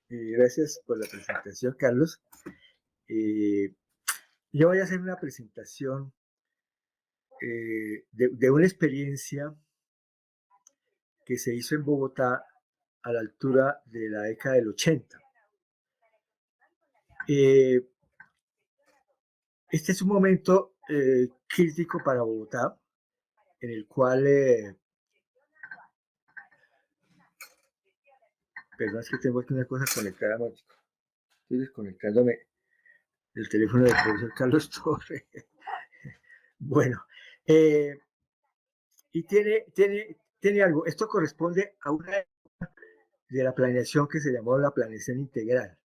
Gracias por la presentación, Carlos. Eh, yo voy a hacer una presentación de una experiencia que se hizo en Bogotá a la altura de la década del 80. Eh, este es un momento crítico para Bogotá, en el cual, perdón, es que tengo aquí una cosa conectada, ¿no? Estoy desconectándome del teléfono del profesor Carlos Torre. Bueno, eh, y tiene algo, esto corresponde a una de la planeación que se llamó la planeación integral.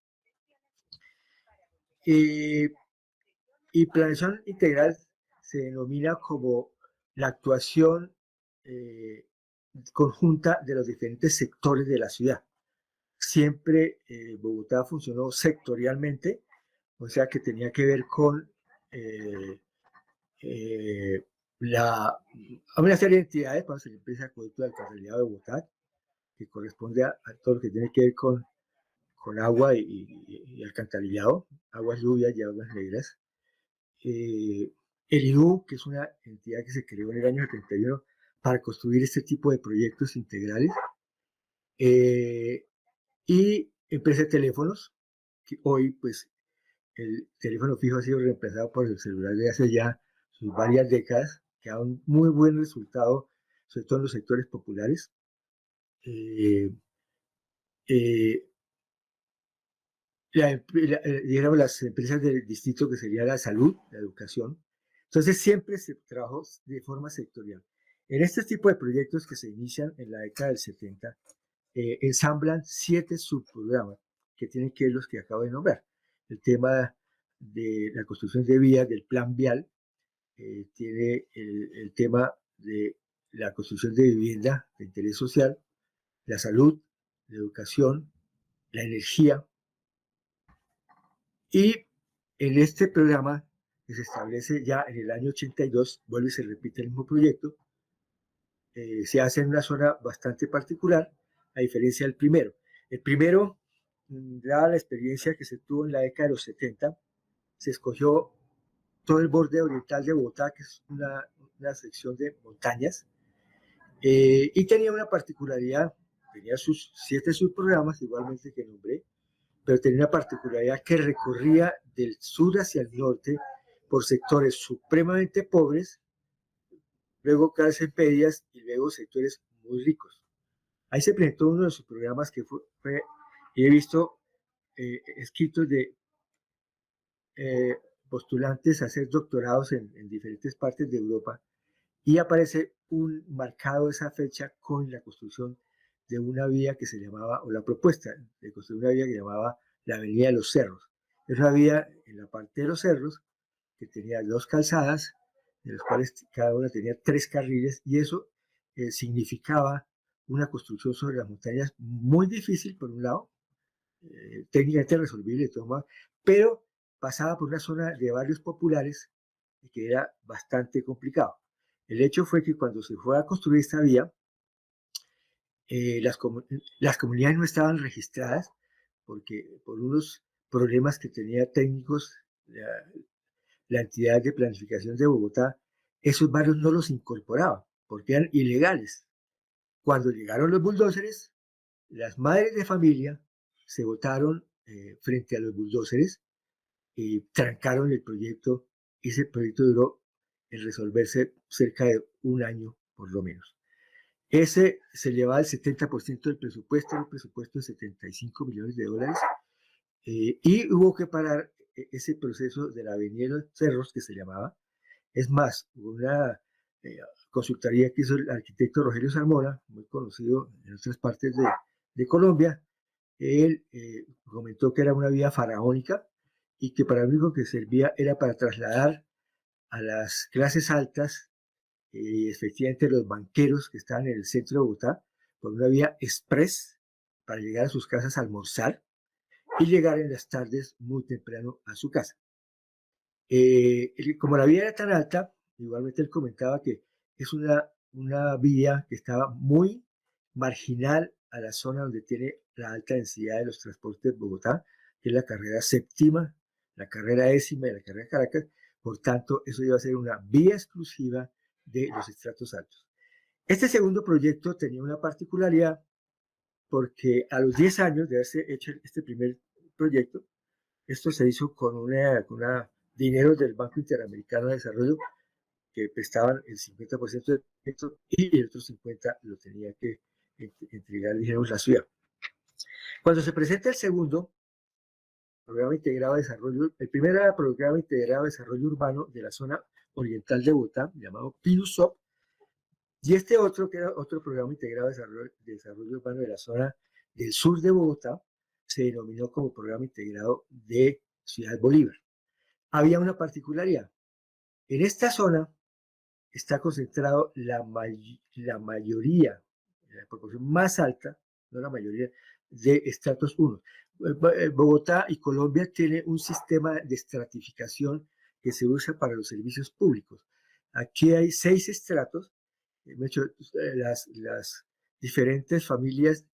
Y, y planeación integral se denomina como la actuación eh, conjunta de los diferentes sectores de la ciudad. Siempre Bogotá funcionó sectorialmente, o sea que tenía que ver con eh, eh, una serie de entidades, para la empresa Acueducto de Alcantarillado de Bogotá, que corresponde a todo lo que tiene que ver con agua y alcantarillado, aguas lluvias y aguas negras. El IDU, que es una entidad que se creó en el año 71 para construir este tipo de proyectos integrales, eh, y empresa de teléfonos, que hoy pues el teléfono fijo ha sido reemplazado por el celular de hace ya sus varias décadas, que ha un muy buen resultado, sobre todo en los sectores populares. Eh, eh, digamos, las empresas del distrito, que sería la salud, la educación. Entonces siempre se trabajó de forma sectorial. En este tipo de proyectos que se inician en la década del 70, ensamblan 7 subprogramas que tienen que ver los que acabo de nombrar. El tema de la construcción de vías, del plan vial, tiene el tema de la construcción de vivienda de interés social, la salud, la educación, la energía. Y en este programa, que se establece ya en el año 82, vuelve y se repite el mismo proyecto, se hace en una zona bastante particular, a diferencia del primero. El primero, dada la experiencia que se tuvo en la década de los 70, se escogió todo el borde oriental de Bogotá, que es una sección de montañas, y tenía una particularidad, tenía sus 7 subprogramas, igualmente que nombré, pero tenía una particularidad que recorría del sur hacia el norte por sectores supremamente pobres, luego clases medias y luego sectores muy ricos. Ahí se presentó uno de sus programas que he visto escritos de eh, postulantes a hacer doctorados en diferentes partes de Europa, y aparece marcado esa fecha con la construcción de una vía que se llamaba, o la propuesta de construir una vía que llamaba la Avenida de los Cerros. Es una vía en la parte de los cerros que tenía 2 calzadas, de las cuales cada una tenía 3 carriles, y eso significaba una construcción sobre las montañas muy difícil, por un lado, técnicamente resolvible, pero pasaba por una zona de barrios populares que era bastante complicado. El hecho fue que cuando se fue a construir esta vía, eh, las, las comunidades no estaban registradas porque por unos problemas que tenía técnicos la entidad de planificación de Bogotá, esos barrios no los incorporaba porque eran ilegales. Cuando llegaron los bulldozers, las madres de familia se votaron frente a los bulldozers y trancaron el proyecto. Ese proyecto duró en resolverse cerca de un año, por lo menos. Ese se llevaba el 70% del presupuesto, un presupuesto de 75 millones de dólares, y hubo que parar ese proceso de la Avenida de los Cerros, que se llamaba. Es más, una eh, consultoría que hizo el arquitecto Rogelio Salmona, muy conocido en otras partes de Colombia. Él comentó que era una vía faraónica y que para lo único que servía era para trasladar a las clases altas, efectivamente los banqueros que estaban en el centro de Bogotá, por una vía express para llegar a sus casas a almorzar y llegar en las tardes muy temprano a su casa. Como la vía era tan alta, igualmente él comentaba que es una vía que estaba muy marginal a la zona donde tiene la alta densidad de los transportes de Bogotá, que es la carrera séptima, la carrera décima y la carrera Caracas. Por tanto, eso iba a ser una vía exclusiva de los estratos altos. Este segundo proyecto tenía una particularidad porque a los 10 años de haberse hecho este primer proyecto, esto se hizo con una dinero del Banco Interamericano de Desarrollo que prestaban el 50% del proyecto y el otro 50% lo tenía que entregar, dijimos, la ciudad. Cuando se presenta el segundo programa integrado de desarrollo, el primer era el programa integrado de desarrollo urbano de la zona oriental de Bogotá, llamado PIUSOP, y este otro, que era otro programa integrado de desarrollo urbano de la zona del sur de Bogotá, se denominó como programa integrado de Ciudad Bolívar. Había una particularidad. En esta zona está concentrado la mayoría, la proporción más alta, no la mayoría, de estratos 1. Bogotá y Colombia tienen un sistema de estratificación que se usa para los servicios públicos. Aquí hay 6 estratos. Las diferentes familias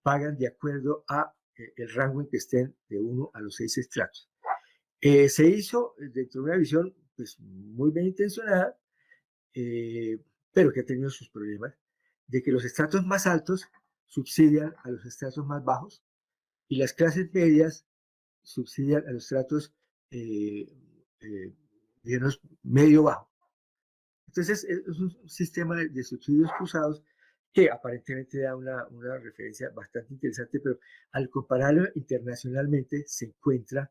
pagan de acuerdo a el rango en que estén de 1 a los 6 estratos. Se hizo dentro de una visión pues, muy bien intencionada, pero que ha tenido sus problemas, de que los estratos más altos subsidian a los estratos más bajos y las clases medias subsidian a los estratos, digamos, medio-bajo. Entonces, es un sistema de subsidios cruzados que aparentemente da una referencia bastante interesante, pero al compararlo internacionalmente se encuentra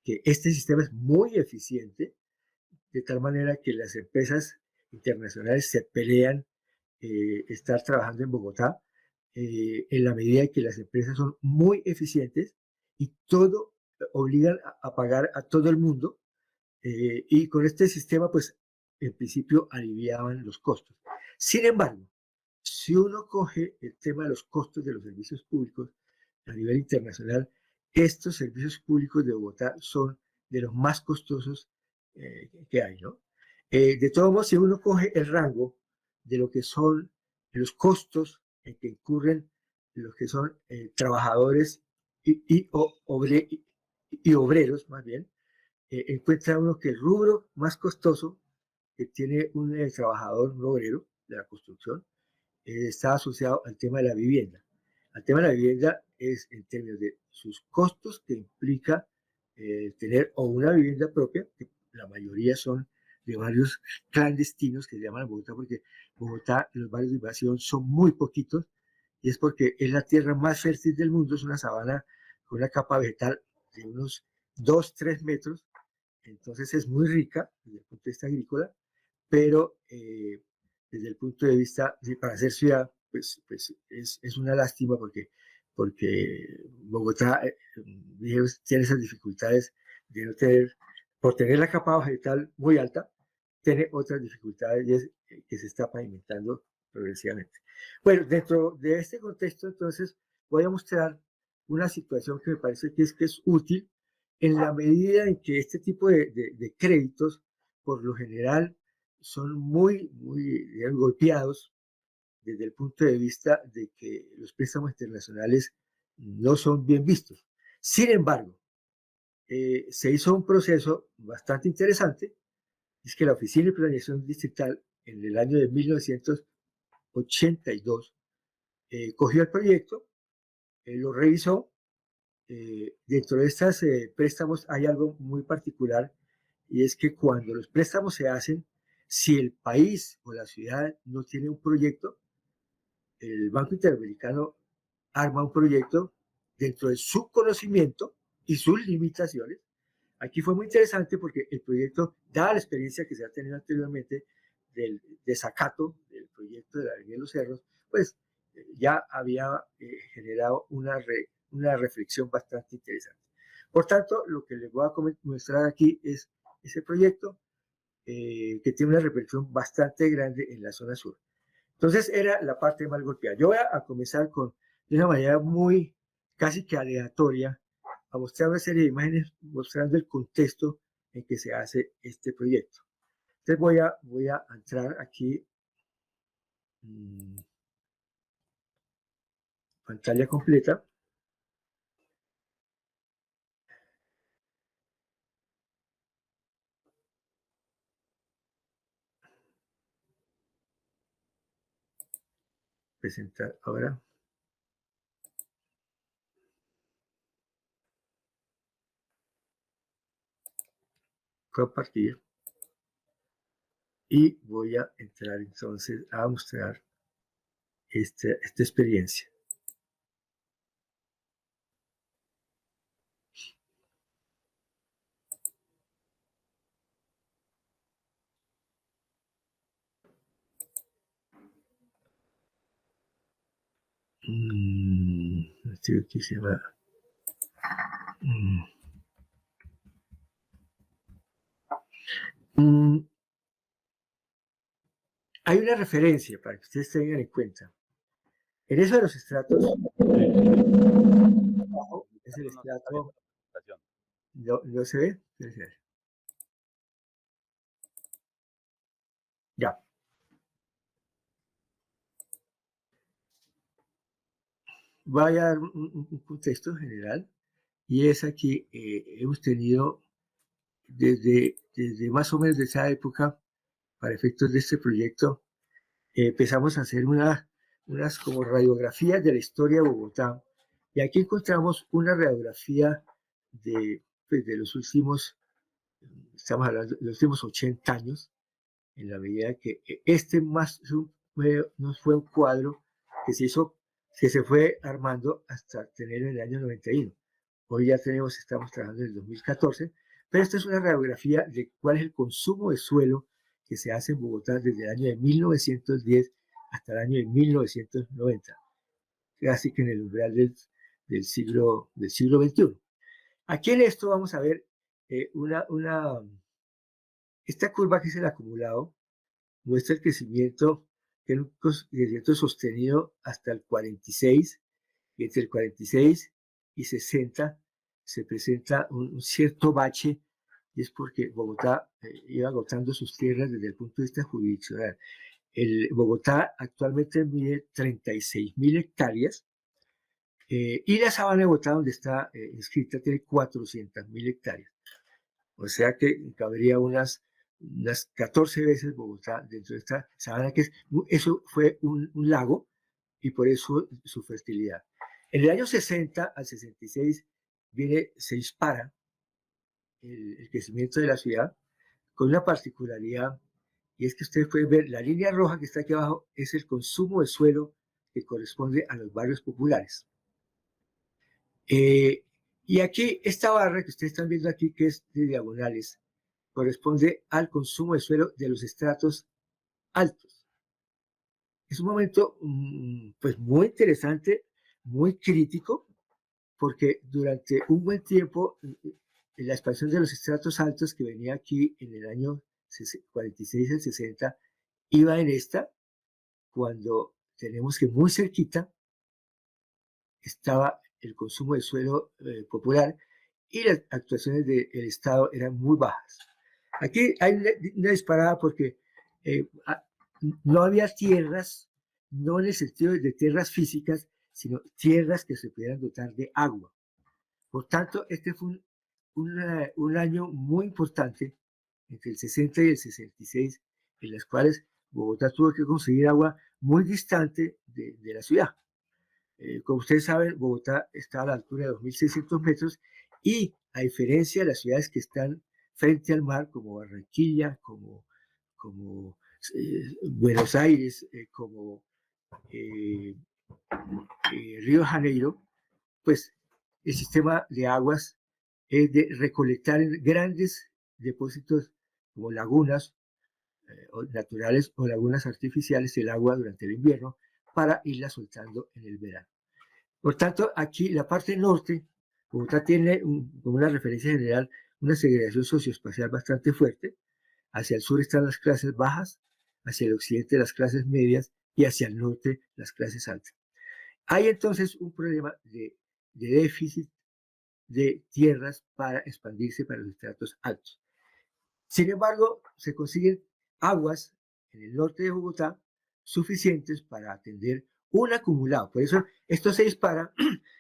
que este sistema es muy eficiente, de tal manera que las empresas internacionales se pelean estar trabajando en Bogotá, en la medida en que las empresas son muy eficientes y todo obligan a pagar a todo el mundo, y con este sistema, pues, en principio aliviaban los costos. Sin embargo, si uno coge el tema de los costos de los servicios públicos a nivel internacional, estos servicios públicos de Bogotá son de los más costosos que hay, ¿no? De todos modos, si uno coge el rango de lo que son los costos en que incurren los que son trabajadores y obreros, más bien, encuentra uno que el rubro más costoso que tiene un trabajador, un obrero de la construcción, está asociado al tema de la vivienda. Al tema de la vivienda es en términos de sus costos que implica tener o una vivienda propia, que la mayoría son de barrios clandestinos que se llaman Bogotá, porque Bogotá, los barrios de invasión son muy poquitos, y es porque es la tierra más fértil del mundo, es una sabana con una capa vegetal de unos 2, 3 metros, entonces es muy rica desde el punto de vista agrícola, pero desde el punto de vista de para ser ciudad, pues es una lástima porque Bogotá tiene esas dificultades de no tener, por tener la capa vegetal muy alta, tiene otras dificultades y es que se está pavimentando progresivamente. Bueno, dentro de este contexto, entonces, voy a mostrar una situación que me parece que es útil en la medida en que este tipo de créditos, por lo general, son muy, muy digamos, golpeados desde el punto de vista de que los préstamos internacionales no son bien vistos. Sin embargo, se hizo un proceso bastante interesante, es que la Oficina de Planeación Distrital en el año de 1982 cogió el proyecto, lo revisó. Dentro de estos préstamos hay algo muy particular y es que cuando los préstamos se hacen, si el país o la ciudad no tiene un proyecto, el Banco Interamericano arma un proyecto dentro de su conocimiento y sus limitaciones. Aquí fue muy interesante porque el proyecto, dada la experiencia que se ha tenido anteriormente del desacato del proyecto de la Avenida de los Cerros, pues ya había generado una reflexión bastante interesante. Por tanto, lo que les voy a mostrar aquí es ese proyecto que tiene una reflexión bastante grande en la zona sur. Entonces era la parte más golpeada. Yo voy a comenzar de una manera muy casi que aleatoria a mostrar una serie de imágenes mostrando el contexto en que se hace este proyecto. Entonces voy a entrar aquí. pantalla completa. Presentar ahora. Compartir. Y voy a entrar entonces a mostrar esta experiencia. Aquí se va. Hay una referencia para que ustedes tengan en cuenta. En eso de los estratos, abajo es el estrato. ¿No se ve? Ya. Voy a dar un contexto general, y es aquí, hemos tenido desde más o menos de esa época, para efectos de este proyecto, empezamos a hacer unas como radiografías de la historia de Bogotá, y aquí encontramos una radiografía pues, de los últimos, estamos hablando de los últimos 80 años, en la medida que este más nos fue un cuadro que se hizo, que se fue armando hasta tener en el año 91. Hoy ya tenemos, estamos trabajando en el 2014, pero esta es una radiografía de cuál es el consumo de suelo que se hace en Bogotá desde el año de 1910 hasta el año de 1990, casi que en el umbral del siglo XXI. Aquí en esto vamos a ver esta curva que es el acumulado, muestra el crecimiento, que es un crecimiento sostenido hasta el 46, y entre el 46 y 60 se presenta un cierto bache, y es porque Bogotá iba agotando sus tierras desde el punto de vista jurisdiccional. Bogotá actualmente mide 36.000 hectáreas, y la sabana de Bogotá, donde está inscrita, tiene 400.000 hectáreas. O sea que cabería unas 14 veces Bogotá dentro de esta sabana, eso fue un lago, y por eso su fertilidad. En el año 60 al 66 se dispara el crecimiento de la ciudad, con una particularidad, y es que ustedes pueden ver, la línea roja que está aquí abajo es el consumo de suelo que corresponde a los barrios populares. Y aquí, esta barra que ustedes están viendo aquí, que es de diagonales, corresponde al consumo de suelo de los estratos altos. Es un momento pues muy interesante, muy crítico, porque durante un buen tiempo la expansión de los estratos altos que venía aquí en el año 46 al 60 iba en esta, cuando tenemos que muy cerquita estaba el consumo de suelo popular, y las actuaciones del Estado eran muy bajas. Aquí hay una disparada porque no había tierras, no en el sentido de tierras físicas, sino tierras que se pudieran dotar de agua. Por tanto, este fue un año muy importante, entre el 60 y el 66, en las cuales Bogotá tuvo que conseguir agua muy distante de la ciudad. Como ustedes saben, Bogotá está a la altura de 2.600 metros, y a diferencia de las ciudades que están frente al mar, como Barranquilla, como Buenos Aires, como Río de Janeiro, pues el sistema de aguas es de recolectar en grandes depósitos como lagunas naturales o lagunas artificiales el agua durante el invierno, para irla soltando en el verano. Por tanto, aquí la parte norte, Bogotá tiene, como una referencia general, una segregación socioespacial bastante fuerte. Hacia el sur están las clases bajas, hacia el occidente las clases medias, y hacia el norte las clases altas. Hay entonces un problema de déficit de tierras para expandirse para los estratos altos. Sin embargo, se consiguen aguas en el norte de Bogotá suficientes para atender un acumulado. Por eso esto se dispara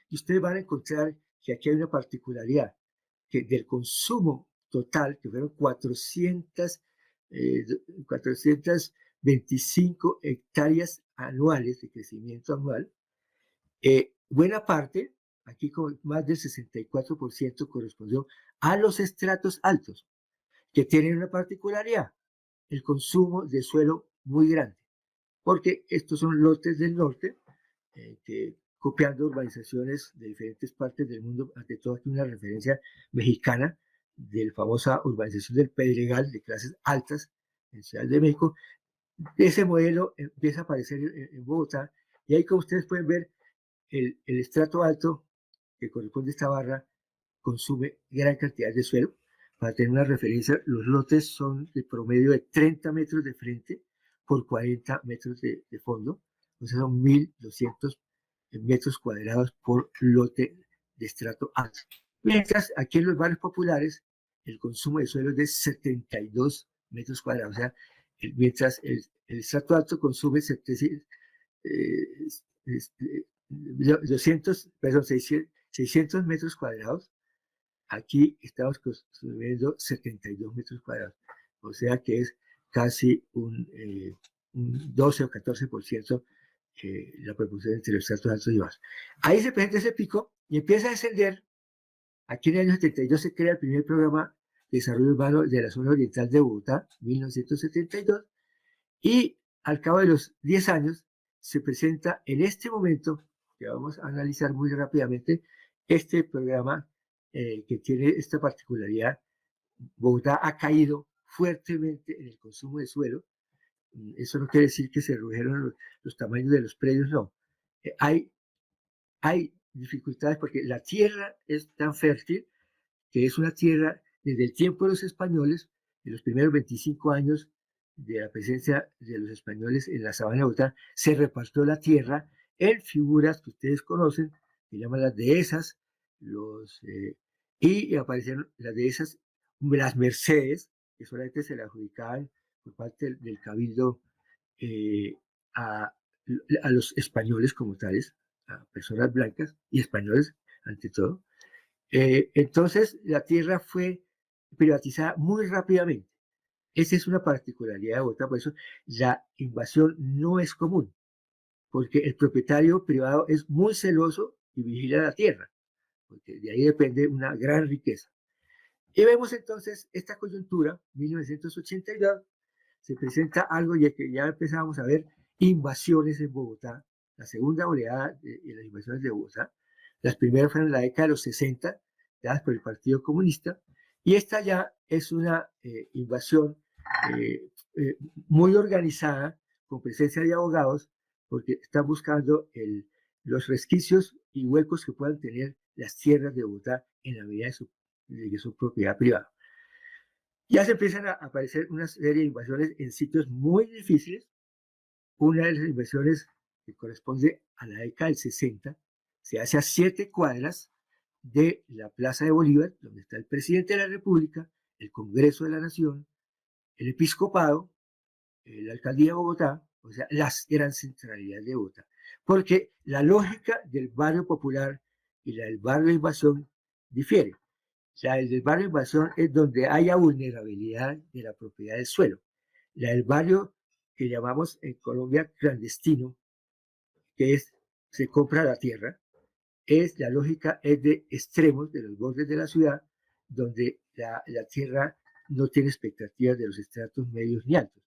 y ustedes van a encontrar que aquí hay una particularidad, que del consumo total, que fueron 425 hectáreas anuales de crecimiento anual, buena parte, aquí con más del 64% correspondió a los estratos altos, que tienen una particularidad, el consumo de suelo muy grande, porque estos son lotes del norte, que copiando urbanizaciones de diferentes partes del mundo, ante todo aquí una referencia mexicana de la famosa urbanización del Pedregal de clases altas en Ciudad de México. Ese modelo empieza a aparecer en Bogotá y ahí como ustedes pueden ver el estrato alto que corresponde a esta barra consume gran cantidad de suelo. Para tener una referencia, los lotes son de promedio de 30 metros de frente por 40 metros de fondo, o sea, son 1.200 metros cuadrados por lote de estrato alto. Mientras aquí en los barrios populares el consumo de suelo es de 72 metros cuadrados, o sea, mientras el estrato alto consume 700, 200, perdón, 600 metros cuadrados, aquí estamos construyendo 72 metros cuadrados, o sea que es casi un 12 o 14% la proporción entre los estratos altos y bajos. Ahí se presenta ese pico y empieza a descender. Aquí en el año 72 se crea el primer programa de desarrollo urbano de la zona oriental de Bogotá, 1972, y al cabo de los 10 años se presenta en este momento, que vamos a analizar muy rápidamente, este programa que tiene esta particularidad. Bogotá ha caído fuertemente en el consumo de suelo. Eso no quiere decir que se redujeron los tamaños de los predios, no. Hay dificultades porque la tierra es tan fértil que es una tierra desde el tiempo de los españoles, en los primeros 25 años de la presencia de los españoles en la sabana de Bogotá, se repartió la tierra en figuras que ustedes conocen, que llaman las dehesas, y aparecieron las dehesas, las mercedes, que solamente se le adjudicaban por parte del cabildo eh, a, a los españoles como tales, a personas blancas y españoles ante todo. Entonces, la tierra fue privatizada muy rápidamente. Esa es una particularidad de Bogotá, por eso la invasión no es común, porque el propietario privado es muy celoso y vigila la tierra, porque de ahí depende una gran riqueza. Y vemos entonces esta coyuntura, 1982, se presenta algo ya que ya empezábamos a ver invasiones en Bogotá, la segunda oleada de las invasiones de Bogotá. Las primeras fueron en la década de los 60, dadas por el Partido Comunista, y esta ya es una invasión eh, eh, muy organizada, con presencia de abogados, porque están buscando los resquicios y huecos que puedan tener las tierras de Bogotá en la medida de su propiedad privada. Ya se empiezan a aparecer una serie de invasiones en sitios muy difíciles. Una de las invasiones que corresponde a la década del 60 se hace a 7 cuadras de la Plaza de Bolívar, donde está el presidente de la República, el Congreso de la Nación, el Episcopado, la Alcaldía de Bogotá, o sea, las gran centralidades de Bogotá. Porque la lógica del barrio popular y la del barrio de invasión difiere. La del barrio invasión es donde haya vulnerabilidad de la propiedad del suelo. La del barrio que llamamos en Colombia clandestino, que es se compra la tierra, es la lógica es de extremos, de los bordes de la ciudad, donde la tierra no tiene expectativas de los estratos medios ni altos.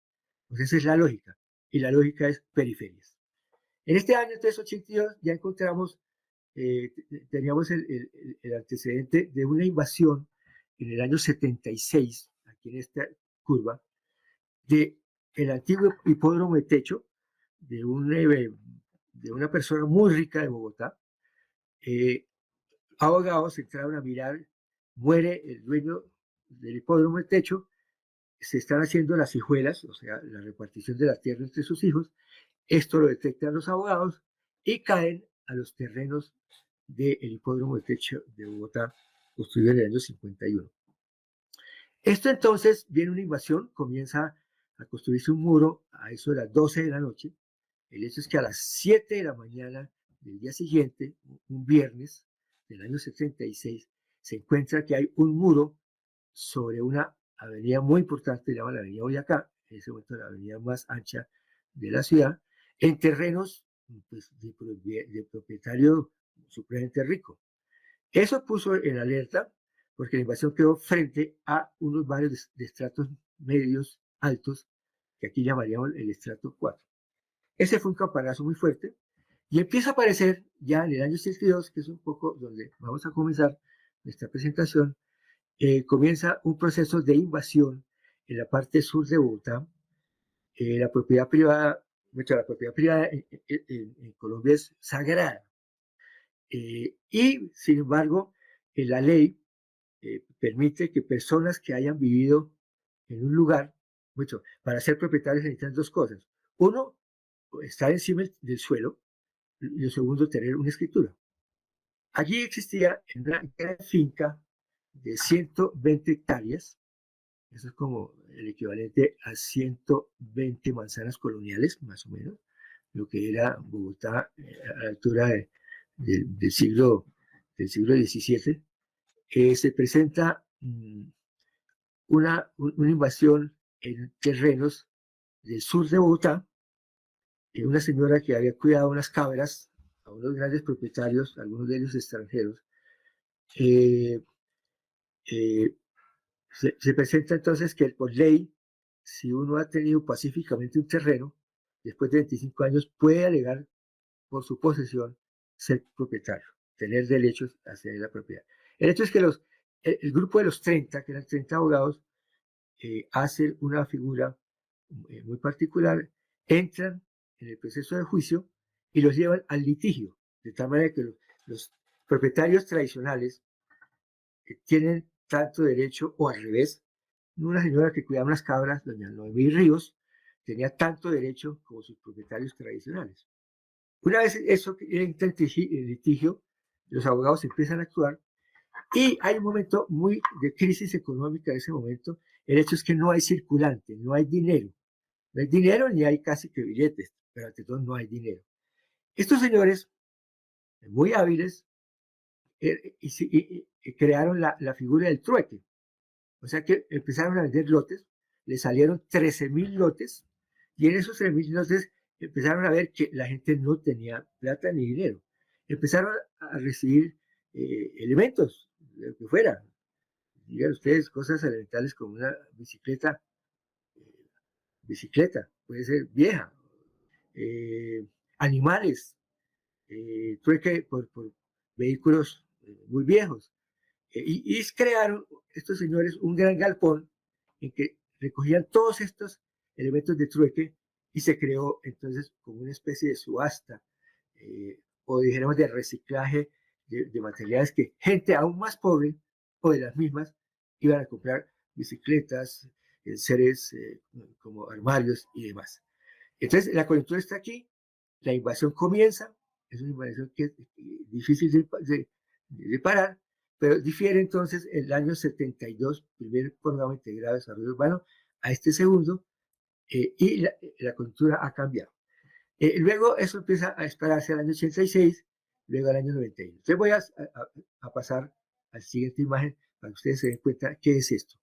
Pues esa es la lógica, y la lógica es periferias. En este año 382 ya encontramos, teníamos el antecedente de una invasión en el año 76, aquí en esta curva, de el antiguo hipódromo de techo de una persona muy rica de Bogotá. Abogados entraron a mirar, muere el dueño del hipódromo de techo, se están haciendo las hijuelas, o sea, la repartición de la tierra entre sus hijos. Esto lo detectan los abogados y caen a los terrenos del hipódromo de techo de Bogotá, construido en el año 51. Esto entonces viene una invasión, comienza a construirse un muro a eso de las 12 de la noche, El hecho es que a las 7 de la mañana del día siguiente, un viernes del año 76, se encuentra que hay un muro sobre una avenida muy importante, se llama la avenida Boyacá, en ese momento la avenida más ancha de la ciudad, en terrenos pues, de propietario supremamente rico. Eso puso en alerta porque la invasión quedó frente a unos barrios de estratos medios altos, que aquí llamaríamos el estrato 4. Ese fue un campanazo muy fuerte y empieza a aparecer ya en el año 62, que es un poco donde vamos a comenzar nuestra presentación, comienza un proceso de invasión en la parte sur de Bogotá. La propiedad privada, la propiedad privada en Colombia es sagrada. Y, sin embargo, la ley permite que personas que hayan vivido en un lugar, mucho, para ser propietarios necesitan dos cosas. Uno, estar encima del suelo, y el segundo, tener una escritura. Allí existía una gran finca de 120 hectáreas, eso es como el equivalente a 120 manzanas coloniales, más o menos, lo que era Bogotá a la altura del siglo XVII. Se presenta una invasión en terrenos del sur de Bogotá, una señora que había cuidado unas cabras a unos grandes propietarios, algunos de ellos extranjeros. eh, eh, se presenta entonces que por ley, si uno ha tenido pacíficamente un terreno, después de 25 años puede alegar por su posesión ser propietario, tener derechos a tener la propiedad. El hecho es que el grupo de los 30, que eran 30 abogados, hacen una figura muy particular, entran en el proceso de juicio y los llevan al litigio, de tal manera que los propietarios tradicionales tienen tanto derecho, o al revés, una señora que cuidaba unas cabras, doña Noemí Ríos, tenía tanto derecho como sus propietarios tradicionales. Una vez eso entra en litigio, los abogados empiezan a actuar y hay un momento muy de crisis económica en ese momento. El hecho es que no hay circulante, no hay dinero. No hay dinero ni hay casi que billetes, pero ante todo no hay dinero. Estos señores, muy hábiles, crearon la figura del trueque. O sea que empezaron a vender lotes, le salieron 13.000 lotes, y en esos 13.000 lotes empezaron a ver que la gente no tenía plata ni dinero. Empezaron a recibir elementos, lo que fuera. Digan ustedes, cosas elementales como una bicicleta, puede ser vieja, animales, trueque por vehículos muy viejos. Y crearon estos señores un gran galpón en que recogían todos estos elementos de trueque y se creó entonces como una especie de subasta o dijéramos de reciclaje de materiales que gente aún más pobre o de las mismas iban a comprar bicicletas, seres como armarios y demás. Entonces la coyuntura está aquí, la invasión comienza, es una invasión que es difícil de parar, pero difiere entonces el año 72, primer programa integrado de desarrollo urbano, a este segundo, y la coyuntura ha cambiado. Luego eso empieza a esperarse al año 86, luego al año 91. Entonces voy a pasar a la siguiente imagen para que ustedes se den cuenta qué es esto.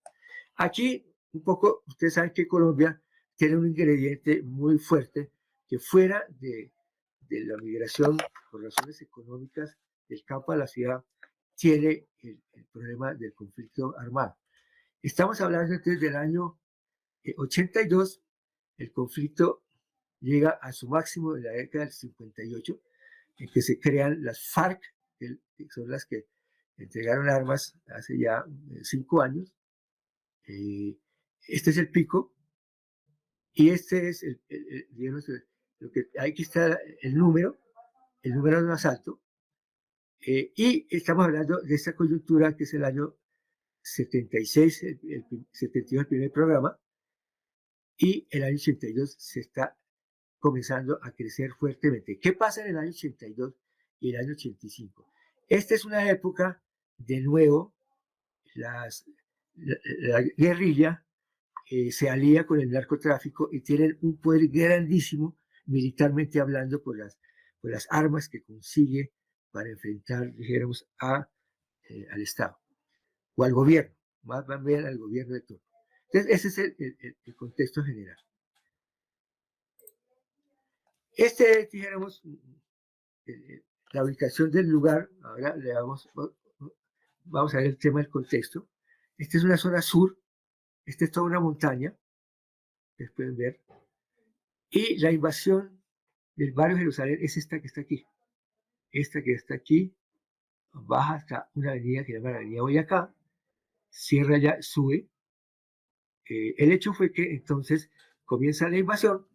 Aquí, un poco, ustedes saben que Colombia tiene un ingrediente muy fuerte que fuera de la migración por razones económicas del campo a la ciudad, tiene el problema del conflicto armado. Estamos hablando entonces del año 82, el conflicto llega a su máximo en la década del 58, en que se crean las FARC, que son las que entregaron armas hace ya 5 años. Este es el pico y este es digamos, lo que aquí está el número es más alto. Y estamos hablando de esta coyuntura que es el año 76, el 72 el primer programa, y el año 82 se está comenzando a crecer fuertemente. ¿Qué pasa en el año 82 y el año 85? Esta es una época, de nuevo, la guerrilla se alía con el narcotráfico y tienen un poder grandísimo militarmente hablando, por las armas que consigue para enfrentar, dijéramos, al Estado o al gobierno, más bien al gobierno de turno. Entonces, ese es el contexto general. Dijéramos, la ubicación del lugar, ahora vamos a ver el tema del contexto. Esta es una zona sur, esta es toda una montaña, que pueden ver, y la invasión del barrio Jerusalén es esta que está aquí. Esta que está aquí, baja hasta una avenida que se llama la Avenida Boyacá, cierra ya, sube. El hecho fue que entonces comienza la invasión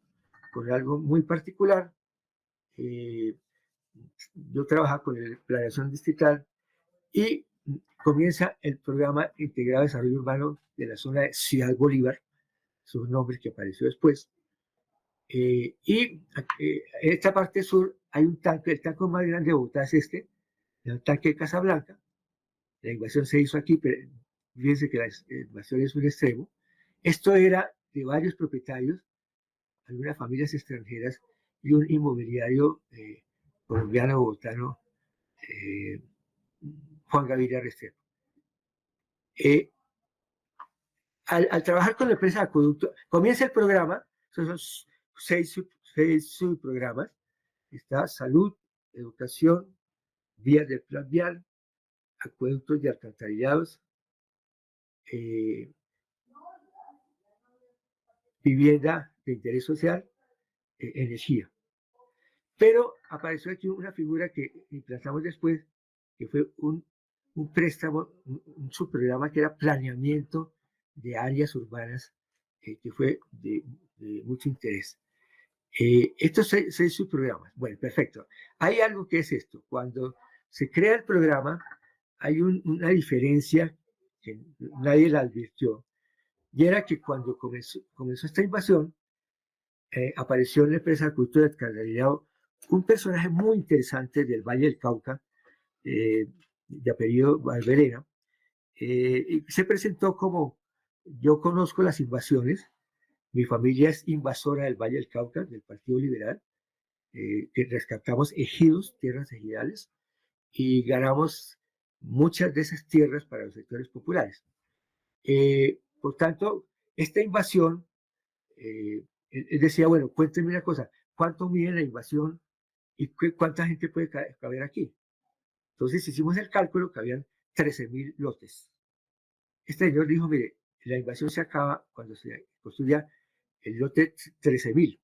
con algo muy particular. Yo trabajo con la planeación distrital y comienza el programa integrado de desarrollo urbano de la zona de Ciudad Bolívar, es un nombre que apareció después. En esta parte sur hay un tanque, el tanque más grande de Bogotá es el tanque de Casablanca. La invasión se hizo aquí, pero fíjense que la invasión es un extremo. Esto era de varios propietarios, algunas familias extranjeras y un inmobiliario colombiano bogotano, Juan Gaviria Restrepo. Al trabajar con la empresa de acueducto, comienza el programa, son seis subprogramas, está salud, educación, vías del plan vial, acueductos y alcantarillados, vivienda de interés social, energía. Pero apareció aquí una figura que implantamos después, que fue un préstamo, un subprograma que era planeamiento de áreas urbanas, que fue de mucho interés. Estos seis subprogramas. Bueno, perfecto. Hay algo que es esto. Cuando se crea el programa, hay una diferencia que nadie la advirtió, y era que cuando comenzó esta invasión, apareció en la empresa de cultura de Alcantarillado un personaje muy interesante del Valle del Cauca, de apellido Barberena, y se presentó como: yo conozco las invasiones, mi familia es invasora del Valle del Cauca, del Partido Liberal, que rescatamos ejidos, tierras ejidales, y ganamos muchas de esas tierras para los sectores populares. Por tanto, esta invasión, él decía, bueno, cuéntenme una cosa, ¿cuánto mide la invasión y cuánta gente puede caber aquí? Entonces hicimos el cálculo que habían 13.000 lotes. Este señor dijo, mire, la invasión se acaba cuando se construya el lote 13.000.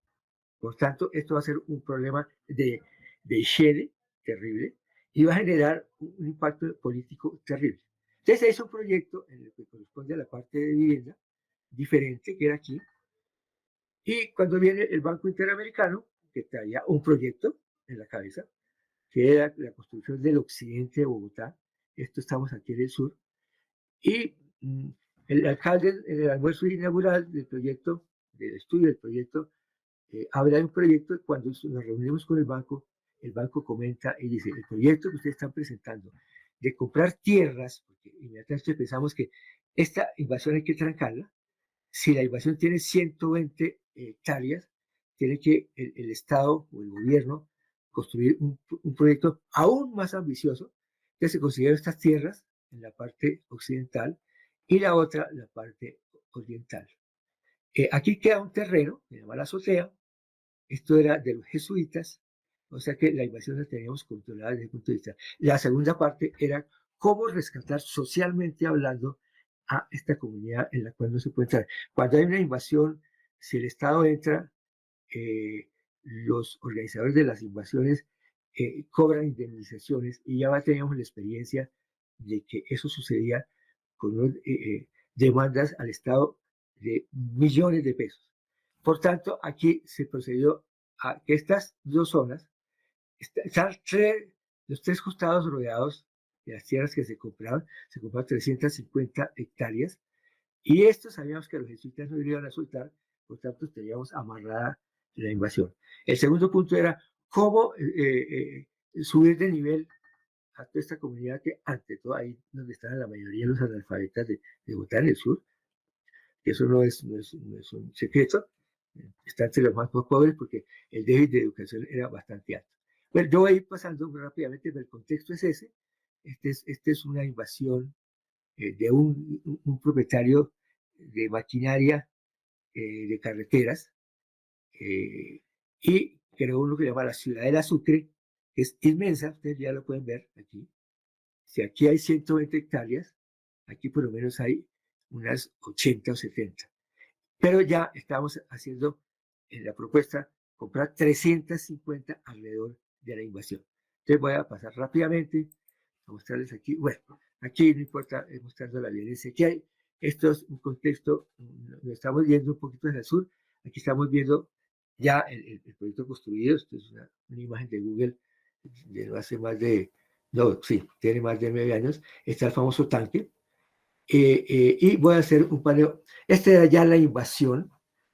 Por tanto, esto va a ser un problema de higiene terrible y va a generar un impacto político terrible. Entonces, se hizo un proyecto en el que corresponde a la parte de vivienda diferente, que era aquí, y cuando viene el Banco Interamericano, que traía un proyecto en la cabeza, que era la construcción del occidente de Bogotá, esto estamos aquí en el sur, y el alcalde en el almuerzo inaugural del proyecto, del estudio del proyecto, habla de un proyecto y cuando nos reunimos con el banco comenta y dice: el proyecto que ustedes están presentando de comprar tierras, porque inmediatamente pensamos que esta invasión hay que trancarla. Si la invasión tiene 120 hectáreas, tiene que el Estado o el gobierno construir un proyecto aún más ambicioso, que se considera estas tierras en la parte occidental y la otra, la parte oriental. Aquí queda un terreno, se llama la azotea. Esto era de los jesuitas, o sea que la invasión la teníamos controlada desde el punto de vista. La segunda parte era cómo rescatar socialmente hablando a esta comunidad en la cual no se puede entrar. Cuando hay una invasión, si el Estado entra, los organizadores de las invasiones cobran indemnizaciones, y ya teníamos la experiencia de que eso sucedía con demandas al Estado de millones de pesos. Por tanto, aquí se procedió a que estas dos zonas están los tres costados rodeados de las tierras que se compraron 350 hectáreas, y esto sabíamos que los jesuitas no iban a soltar, por tanto teníamos amarrada la invasión. El segundo punto era cómo subir de nivel a toda esta comunidad que, ante todo, ahí donde están la mayoría de los analfabetas de Bogotá en el sur, que eso no es un secreto, está entre los más pobres porque el déficit de educación era bastante alto. Bueno, yo voy a ir pasando muy rápidamente, pero el contexto es ese. Este es una invasión de un propietario de maquinaria de carreteras y creó uno que se llama la Ciudadela Sucre, que es inmensa, ustedes ya lo pueden ver aquí. Si aquí hay 120 hectáreas, aquí por lo menos hay unas 80 o 70. Pero ya estamos haciendo en la propuesta comprar 350 alrededor de la invasión. Entonces voy a pasar rápidamente a mostrarles aquí. Bueno, aquí no importa mostrando la violencia que hay. Esto es un contexto, lo estamos viendo un poquito en el sur. Aquí estamos viendo ya el proyecto construido. Esto es una imagen de Google de no hace más de, no, sí, tiene más de 9 años. Está el famoso tanque. Y voy a hacer un paneo. Esta era ya la invasión.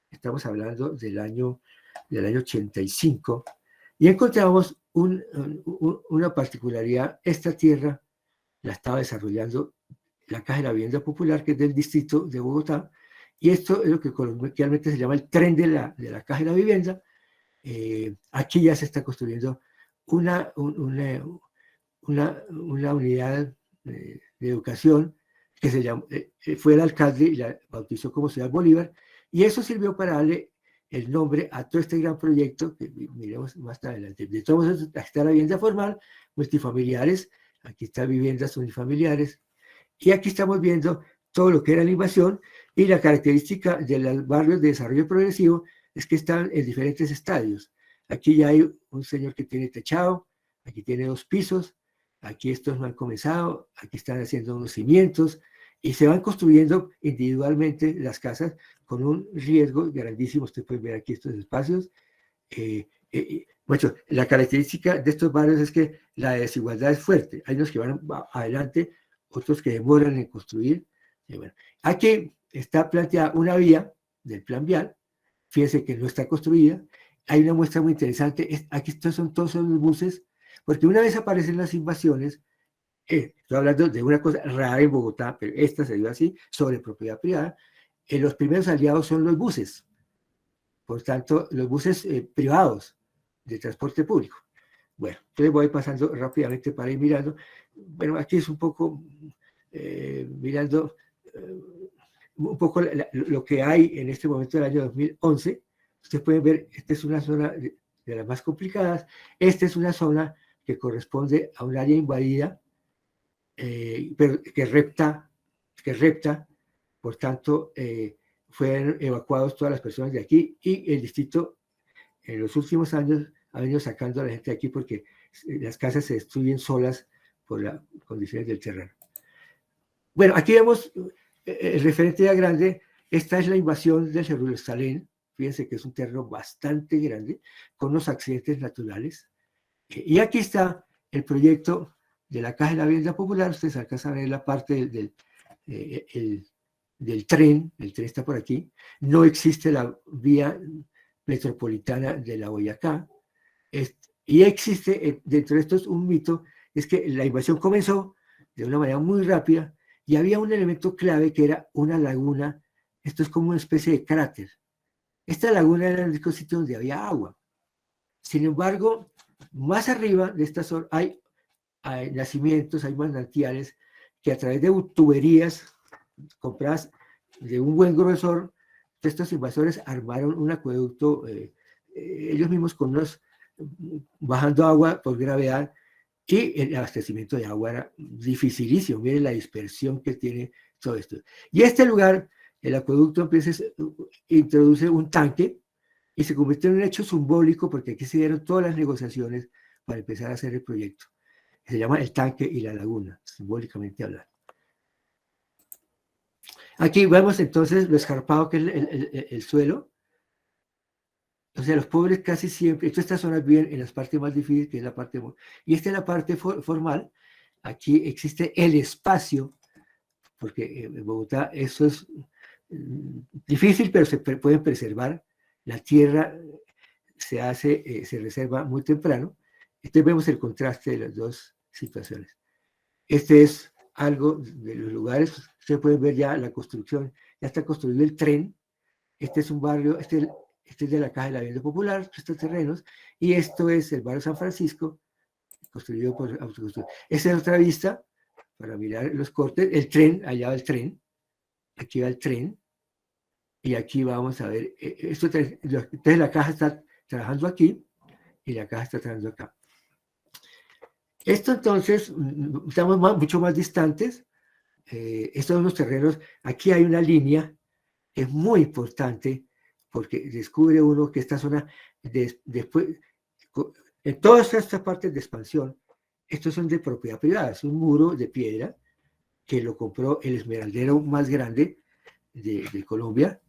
Estamos hablando del año 85. Y encontramos una particularidad. Esta tierra la estaba desarrollando la Caja de la Vivienda Popular, que es del distrito de Bogotá. Y esto es lo que coloquialmente se llama el tren de la Caja de la Vivienda. Aquí ya se está construyendo una, una unidad de educación que se llamó, fue el alcalde y la bautizó como Ciudad Bolívar, y eso sirvió para darle el nombre a todo este gran proyecto que miremos más adelante. De todos modos, está la vivienda formal, multifamiliares, aquí están viviendas unifamiliares, y aquí estamos viendo todo lo que era la invasión, y la característica de los barrios de desarrollo progresivo es que están en diferentes estadios. Aquí ya hay un señor que tiene techado, aquí tiene 2 pisos, aquí estos no han comenzado, aquí están haciendo unos cimientos, y se van construyendo individualmente las casas con un riesgo grandísimo. Usted puede ver aquí estos espacios. Bueno, la característica de estos barrios es que la desigualdad es fuerte. Hay unos que van adelante, otros que demoran en construir. Bueno, aquí está planteada una vía del plan vial. Fíjense que no está construida. Hay una muestra muy interesante. Aquí estos son todos los buses, porque una vez aparecen las invasiones, estoy hablando de una cosa rara en Bogotá, pero esta se dio así, sobre propiedad privada. Los primeros aliados son los buses. Por tanto, los buses privados de transporte público. Bueno, entonces voy pasando rápidamente para ir mirando. Bueno, aquí es un poco mirando un poco lo que hay en este momento del año 2011. Ustedes pueden ver, esta es una zona de las más complicadas. Esta es una zona que corresponde a un área invadida, pero que repta, por tanto, fueron evacuados todas las personas de aquí, y el distrito en los últimos años ha venido sacando a la gente de aquí porque las casas se destruyen solas por las condiciones del terreno. Bueno, aquí vemos el referente ya grande. Esta es la invasión de Jerusalén. Fíjense que es un terreno bastante grande, con unos accidentes naturales. Y aquí está el proyecto de la Caja de la Vivienda Popular. Ustedes alcanzan a ver la parte del tren. El tren está por aquí. No existe la vía metropolitana de la Boyacá. Y existe, dentro de esto es un mito, es que la invasión comenzó de una manera muy rápida y había un elemento clave que era una laguna. Esto es como una especie de cráter. Esta laguna era el único sitio donde había agua. Sin embargo, más arriba de esta zona hay nacimientos, hay manantiales que a través de tuberías compradas de un buen grosor, estos invasores armaron un acueducto, ellos mismos con unos, bajando agua por gravedad, y el abastecimiento de agua era dificilísimo. Miren la dispersión que tiene todo esto. Y este lugar, el acueducto, introduce un tanque y se convirtió en un hecho simbólico porque aquí se dieron todas las negociaciones para empezar a hacer el proyecto. Se llama el tanque y la laguna, simbólicamente hablando. Aquí vemos entonces lo escarpado que es el suelo. O sea, los pobres casi siempre, todas estas zonas viven en las partes más difíciles, que es la parte, y esta es la parte formal. Aquí existe el espacio, porque en Bogotá eso es difícil, pero se pueden preservar. La tierra se reserva muy temprano. Entonces vemos el contraste de las dos situaciones. Este es algo de los lugares. Ustedes pueden ver ya la construcción, ya está construido el tren. Este es un barrio, Este es de la Caja de la Vivienda Popular, estos terrenos, y esto es el barrio San Francisco, construido por Autoconstrucción. Esta es otra vista para mirar los cortes, el tren, allá va el tren, aquí va el tren, y aquí vamos a ver, entonces la caja está trabajando aquí, y la caja está trabajando acá. Esto entonces, estamos mucho más distantes, estos son los terrenos, aquí hay una línea que es muy importante, porque descubre uno que esta zona, después, en todas estas partes de expansión, estos son de propiedad privada, es un muro de piedra que lo compró el esmeraldero más grande de Colombia,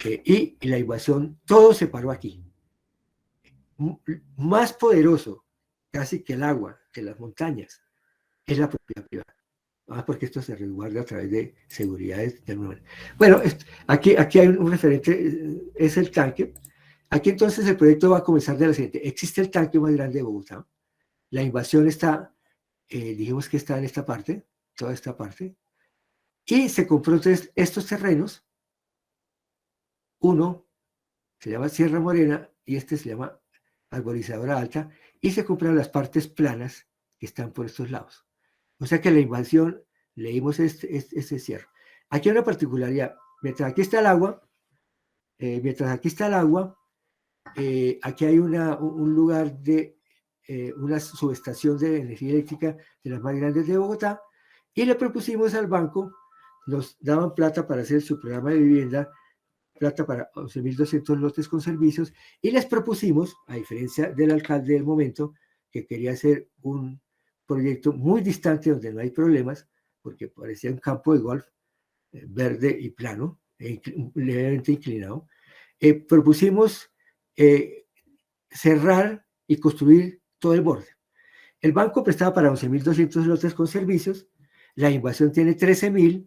y la invasión, todo se paró aquí. Más poderoso casi que el agua, que las montañas, es la propiedad privada. Porque esto se resguarda a través de seguridades de alguna manera. Bueno, aquí hay un referente, es el tanque. Aquí entonces el proyecto va a comenzar de la siguiente. Existe el tanque más grande de Bogotá. La invasión está, dijimos que está en esta parte, toda esta parte. Y se compró entonces estos terrenos. Uno se llama Sierra Morena y este se llama Arborizadora Alta. Y se compraron las partes planas que están por estos lados. O sea que la invasión, leímos este cierre. Aquí hay una particularidad. Mientras aquí está el agua, aquí hay un lugar de una subestación de energía eléctrica de las más grandes de Bogotá, y le propusimos al banco, nos daban plata para hacer su programa de vivienda, plata para 11.200 lotes con servicios, y les propusimos, a diferencia del alcalde del momento, que quería hacer un proyecto muy distante donde no hay problemas, porque parecía un campo de golf verde y plano, levemente inclinado, propusimos cerrar y construir todo el borde. El banco prestaba para 11.200 lotes con servicios, la invasión tiene 13.000,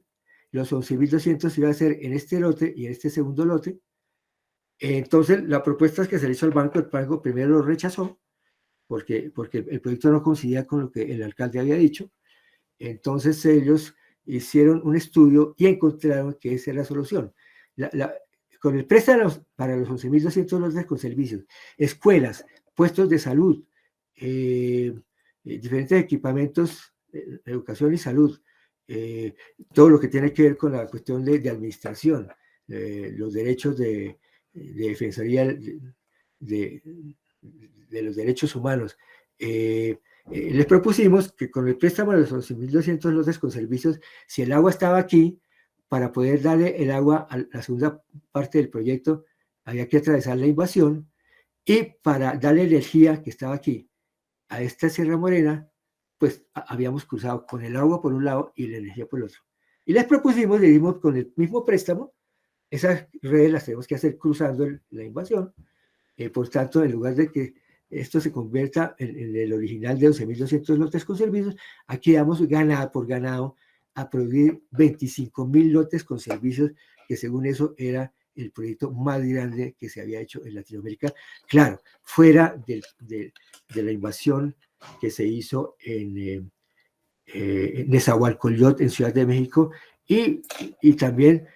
los 11.200 iba a ser en este lote y en este segundo lote. Entonces, la propuesta es que se le hizo al banco, el banco primero lo rechazó, porque el proyecto no coincidía con lo que el alcalde había dicho. Entonces, ellos hicieron un estudio y encontraron que esa es la solución. Con el préstamo para los 11.200 lotes con servicios, escuelas, puestos de salud, diferentes equipamientos de educación y salud, todo lo que tiene que ver con la cuestión de administración, los derechos de defensoría de los derechos humanos. Les propusimos que con el préstamo de los 11.200 lotes con servicios, si el agua estaba aquí, para poder darle el agua a la segunda parte del proyecto, había que atravesar la invasión, y para darle energía que estaba aquí a esta Sierra Morena, pues habíamos cruzado con el agua por un lado y la energía por el otro. Y les propusimos, le dimos con el mismo préstamo, esas redes las tenemos que hacer cruzando la invasión. Por tanto, en lugar de que esto se convierta en el original de 11.200 lotes con servicios, aquí damos por ganado a producir 25.000 lotes con servicios, que según eso era el proyecto más grande que se había hecho en Latinoamérica. Claro, fuera de la invasión que se hizo en Nezahualcóyotl, en Ciudad de México, y también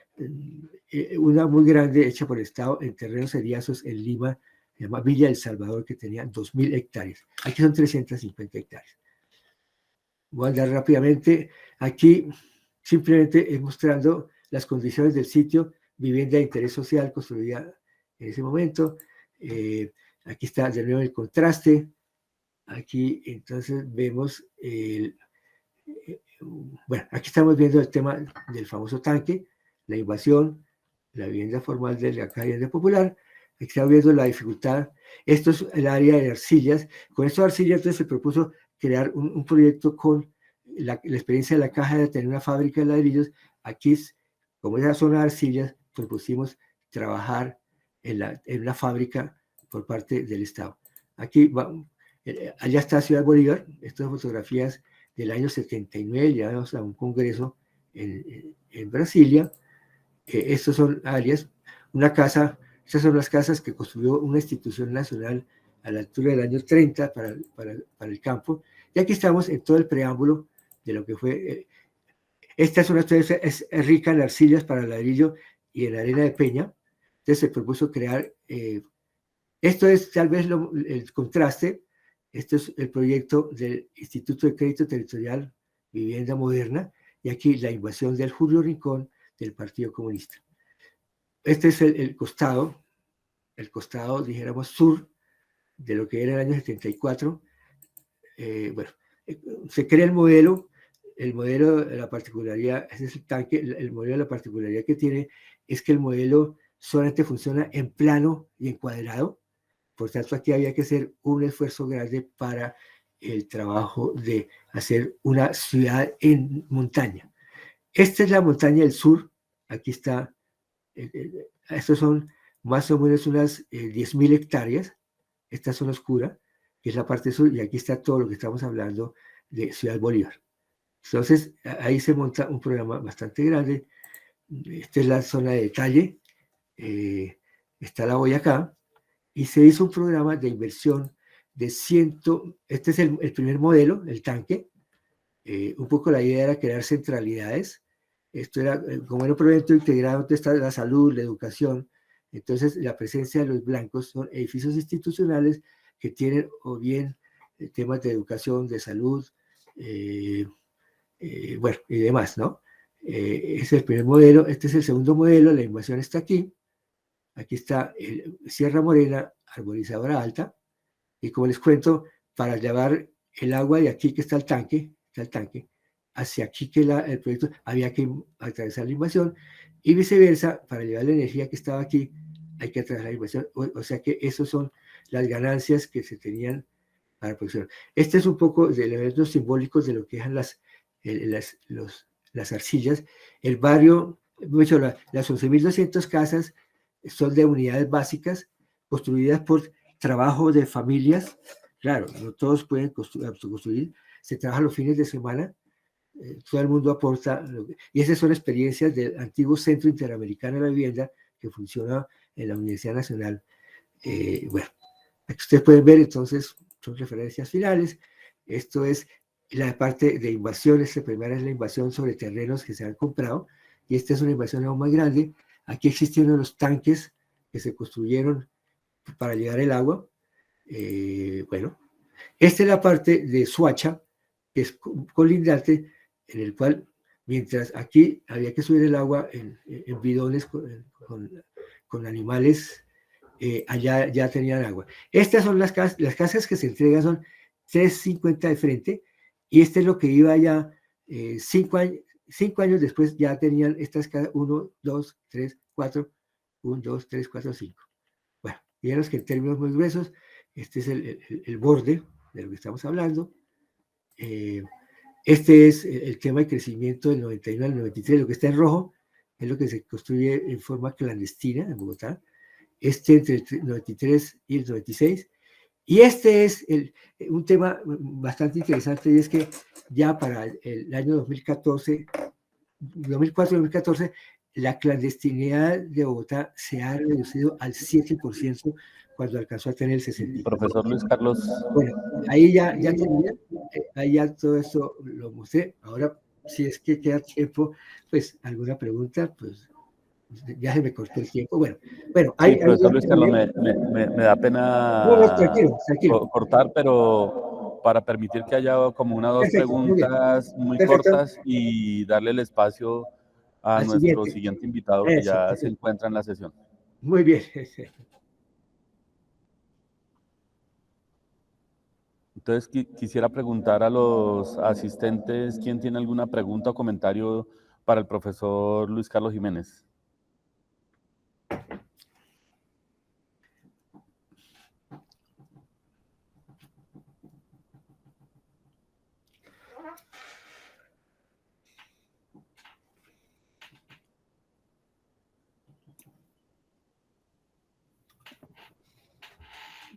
una muy grande hecha por el Estado en terrenos seriazos en Lima, se llama Villa El Salvador, que tenía 2.000 hectáreas. Aquí son 350 hectáreas. Voy a andar rápidamente. Aquí simplemente mostrando las condiciones del sitio, vivienda de interés social construida en ese momento. Aquí está de nuevo el contraste. Aquí entonces vemos bueno, aquí estamos viendo el tema del famoso tanque, la invasión, la vivienda formal de la vivienda popular. Aquí estamos viendo la dificultad. Esto es el área de arcillas. Con esto de arcillas entonces se propuso crear un proyecto con la experiencia de la caja de tener una fábrica de ladrillos. Aquí, como es la zona de arcillas, propusimos trabajar en una fábrica por parte del Estado. Aquí, allá está Ciudad Bolívar, estas fotografías del año 79, llevamos a un congreso en Brasilia. Estos son áreas, una casa, estas son las casas que construyó una institución nacional a la altura del año 30 para el campo. Y aquí estamos en todo el preámbulo de lo que fue. Esta zona es rica en arcillas para ladrillo y en arena de peña. Entonces se propuso crear esto es tal vez el contraste. Este es el proyecto del Instituto de Crédito Territorial Vivienda Moderna, y aquí la invasión del Julio Rincón del Partido Comunista. Este es el costado, dijéramos, sur de lo que era el año 74. Bueno, se crea el modelo, la particularidad, ese es el tanque, el modelo, la particularidad que tiene es que el modelo solamente funciona en plano y en cuadrado. Por tanto, aquí había que hacer un esfuerzo grande para el trabajo de hacer una ciudad en montaña. Esta es la montaña del sur. Aquí está, estos son más o menos unas 10.000 hectáreas. Esta zona oscura, que es la parte sur, y aquí está todo lo que estamos hablando de Ciudad Bolívar. Entonces, ahí se monta un programa bastante grande. Esta es la zona de detalle. Está la Boyacá, y se hizo un programa de inversión de este es el primer modelo, el tanque. Un poco la idea era crear centralidades. Esto era como un proyecto integrado donde está la salud, la educación. Entonces, la presencia de los blancos son edificios institucionales que tienen o bien temas de educación, de salud, bueno, y demás, ¿no? Es el primer modelo. Este es el segundo modelo. La invasión está aquí. Aquí está Sierra Morena, arborizadora alta. Y como les cuento, para llevar el agua de aquí que está el tanque, hacia aquí que el proyecto había que atravesar la invasión, y viceversa, para llevar la energía que estaba aquí, hay que atravesar la invasión. O sea que esas son las ganancias que se tenían para la producción. Este es un poco de elementos simbólicos de lo que eran las arcillas. El barrio, las 11.200 casas son de unidades básicas construidas por trabajo de familias. Claro, no todos pueden construir, se trabaja los fines de semana, todo el mundo aporta, y esas son experiencias del antiguo Centro Interamericano de la Vivienda que funciona en la Universidad Nacional. Bueno, aquí ustedes pueden ver, entonces, son referencias finales. Esto es la parte de invasión. Esta primera es la invasión sobre terrenos que se han comprado, y esta es una invasión aún más grande. Aquí existen unos tanques que se construyeron para llevar el agua. Bueno, esta es la parte de Suacha, que es colindante, en el cual, mientras aquí había que subir el agua en bidones con animales, allá ya tenían agua. Estas son las casas que se entregan, son 350 de frente, y este es lo que iba ya 5 años después, ya tenían estas casas 1, 2, 3, 4, 1, 2, 3, 4, 5. Bueno, digamos que en términos muy gruesos, este es el borde de lo que estamos hablando. Este es el tema de crecimiento del 91 al 93, lo que está en rojo es lo que se construye en forma clandestina en Bogotá. Este entre el 93 y el 96. Y este es un tema bastante interesante, y es que ya para el año 2014, 2004-2014, la clandestinidad de Bogotá se ha reducido al 7% cuando alcanzó a tener el 60%. Profesor Luis Carlos. Bueno, ahí ya tenía, ahí ya todo esto lo mostré. Ahora, si es que queda tiempo, pues alguna pregunta, pues ya se me cortó el tiempo. Bueno, sí, profesor Luis Carlos, me da pena tranquilo. Cortar, pero para permitir que haya como una o dos preguntas muy cortas y darle el espacio a nuestro siguiente invitado que ya se encuentra en la sesión. Muy bien. Entonces, quisiera preguntar a los asistentes, ¿quién tiene alguna pregunta o comentario para el profesor Luis Carlos Jiménez?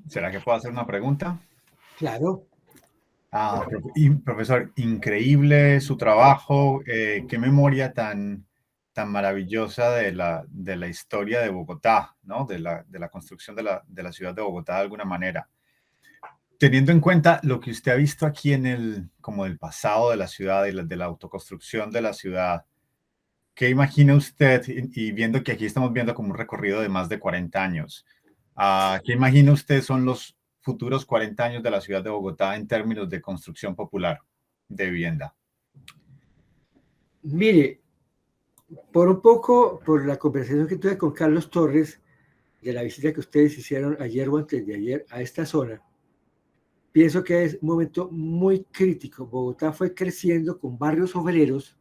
¿Será que puedo hacer una pregunta? Claro. Profesor, increíble su trabajo. Qué memoria tan maravillosa de la historia de Bogotá, ¿no? De la construcción de la ciudad de Bogotá de alguna manera. Teniendo en cuenta lo que usted ha visto aquí como el pasado de la ciudad y de la autoconstrucción de la ciudad, ¿qué imagina usted? Y viendo que aquí estamos viendo como un recorrido de más de 40 años. ¿Qué imagina usted son los futuros 40 años de la ciudad de Bogotá en términos de construcción popular de vivienda? Mire, por un poco, por la conversación que tuve con Carlos Torres, de la visita que ustedes hicieron ayer o antes de ayer a esta zona, pienso que es un momento muy crítico. Bogotá fue creciendo con barrios obreros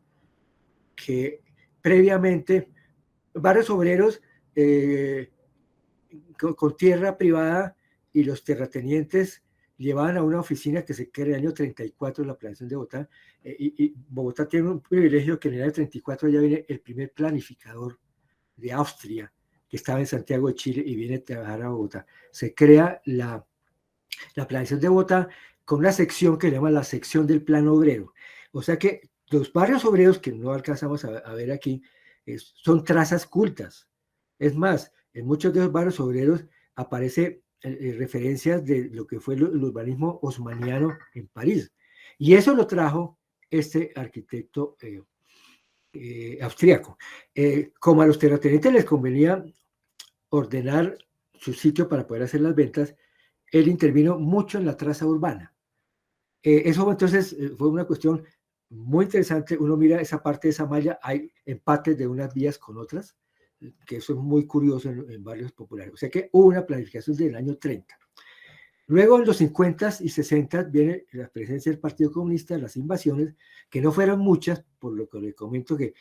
que previamente, barrios obreros con tierra privada, y los terratenientes llevaban a una oficina que se crea en el año 34 la planeación de Bogotá, y Bogotá tiene un privilegio que en el año 34 ya viene el primer planificador de Austria, que estaba en Santiago de Chile y viene a trabajar a Bogotá. Se crea la planeación de Bogotá con una sección que se llama la sección del plan obrero. O sea que los barrios obreros que no alcanzamos a ver aquí son trazas cultas. Es más, en muchos de los barrios obreros aparece referencias de lo que fue el urbanismo haussmanniano en París. Y eso lo trajo este arquitecto austríaco. Como a los terratenientes les convenía ordenar su sitio para poder hacer las ventas, él intervino mucho en la traza urbana. Eso entonces fue una cuestión muy interesante. Uno mira esa parte de esa malla, hay empates de unas vías con otras, que eso es muy curioso en barrios populares. O sea que hubo una planificación del año 30. Luego en los 50 y 60 viene la presencia del Partido Comunista, las invasiones, que no fueron muchas, por lo que le comento que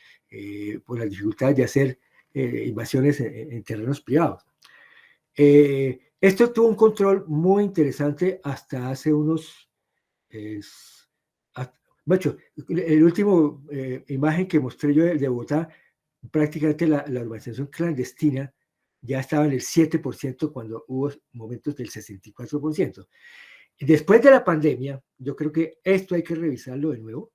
por las dificultades de hacer invasiones en terrenos privados. Esto tuvo un control muy interesante hasta hace unos... el último imagen que mostré yo de Bogotá, prácticamente la urbanización clandestina ya estaba en el 7% cuando hubo momentos del 64%. Después de la pandemia, yo creo que esto hay que revisarlo de nuevo.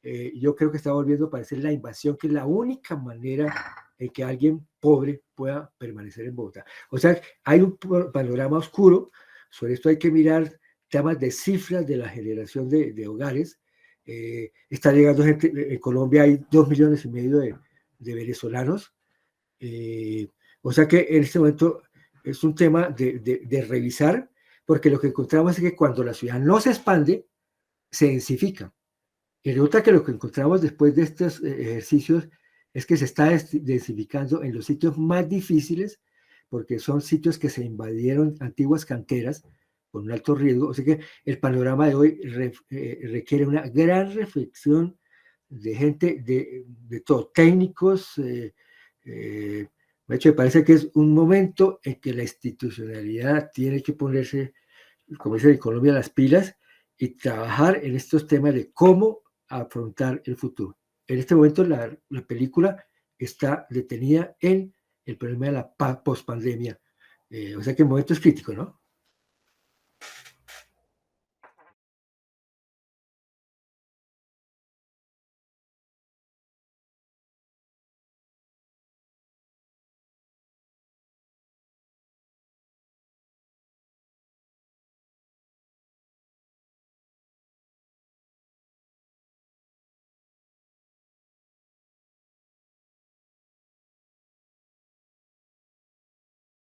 Yo creo que está volviendo a aparecer la invasión, que es la única manera en que alguien pobre pueda permanecer en Bogotá. O sea, hay un panorama oscuro. Sobre esto hay que mirar temas de cifras de la generación de hogares. Está llegando gente, en Colombia hay 2,5 millones de venezolanos. O sea que en este momento es un tema de revisar, porque lo que encontramos es que cuando la ciudad no se expande, se densifica. Y resulta que lo que encontramos después de estos ejercicios es que se está densificando en los sitios más difíciles, porque son sitios que se invadieron antiguas canteras con un alto riesgo. O sea que el panorama de hoy requiere una gran reflexión de gente de todo, técnicos. De hecho, me parece que es un momento en que la institucionalidad tiene que ponerse, como dice en Colombia, las pilas y trabajar en estos temas de cómo afrontar el futuro. En este momento la película está detenida en el problema de la pospandemia. O sea que el momento es crítico, ¿no?